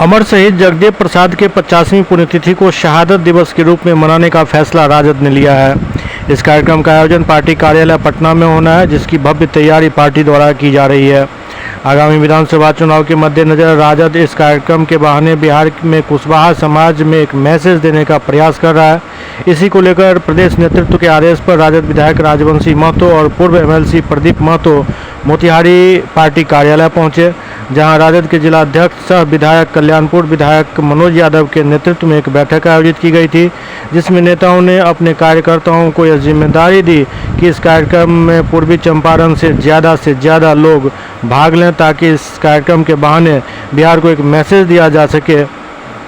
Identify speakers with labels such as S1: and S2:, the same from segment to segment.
S1: अमर शहीद जगदेव प्रसाद के 50वीं पुण्यतिथि को शहादत दिवस के रूप में मनाने का फैसला राजद ने लिया है। इस कार्यक्रम का आयोजन पार्टी कार्यालय पटना में होना है, जिसकी भव्य तैयारी पार्टी द्वारा की जा रही है। आगामी विधानसभा चुनाव के मद्देनजर राजद इस कार्यक्रम के बहाने बिहार में कुशवाहा समाज में एक मैसेज देने का प्रयास कर रहा है। इसी को लेकर प्रदेश नेतृत्व के आदेश पर राजद विधायक राजवंशी महतो और पूर्व एमएलसी प्रदीप महतो मोतिहारी पार्टी कार्यालय पहुंचे, जहां राजद के जिला अध्यक्ष सह विधायक कल्याणपुर विधायक मनोज यादव के नेतृत्व में एक बैठक आयोजित की गई थी, जिसमें नेताओं ने अपने कार्यकर्ताओं को यह जिम्मेदारी दी कि इस कार्यक्रम में पूर्वी चंपारण से ज़्यादा लोग भाग लें, ताकि इस कार्यक्रम के बहाने बिहार को एक मैसेज दिया जा सके,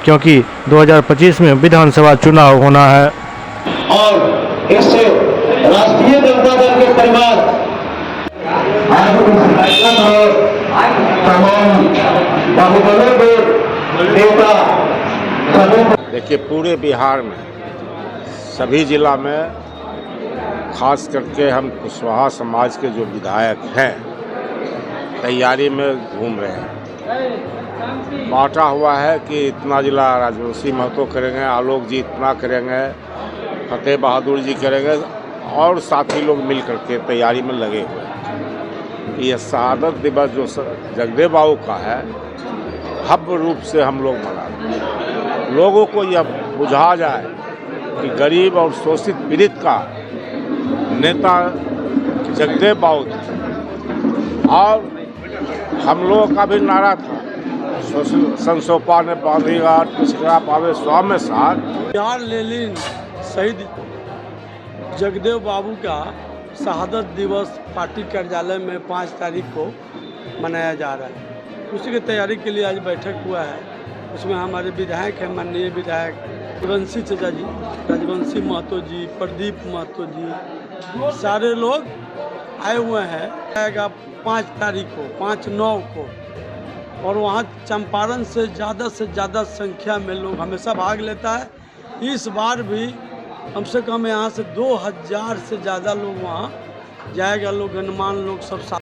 S1: क्योंकि 2025 में विधानसभा चुनाव होना है।
S2: और इससे राष्ट्रीय जनता दल के परिवार
S3: देखिए, पूरे बिहार में सभी जिला में खास करके हम कुशवाहा समाज के जो विधायक हैं तैयारी में घूम रहे हैं। बांटा हुआ है कि इतना जिला राजवंशी महतो करेंगे, आलोक जी इतना करेंगे, फतेह बहादुर जी करेंगे, और साथी लोग मिल करके तैयारी में लगे हुए हैं। ये शहादत दिवस जो जगदेव बाबू का है, भव्य रूप से हम लोग मना रहे हैं। लोगों को यह बुझा जाए कि गरीब और शोषित पीड़ित का नेता जगदेव बाबू थे, और हम लोगों का भी नारा था, संसोपा ने बांधेगा पिछड़ा पावे स्वामी साथ।
S4: बिहार लेनिन शहीद जगदेव बाबू का शहादत दिवस पार्टी कार्यालय में 5 तारीख को मनाया जा रहा है। उसी की तैयारी के लिए आज बैठक हुआ है। उसमें हमारे विधायक हैं, माननीय विधायक राजवंशी चाचा जी, राजवंशी महतो जी, प्रदीप महतो जी, सारे लोग आए हुए हैं। आएगा 5 तारीख को, 5/9 को, और वहाँ चंपारण से ज़्यादा संख्या में लोग हमेशा भाग लेता है। इस बार भी कम से कम यहाँ से 2000 से ज़्यादा लोग वहाँ जाएगा। लोग गणमान्य लोग सब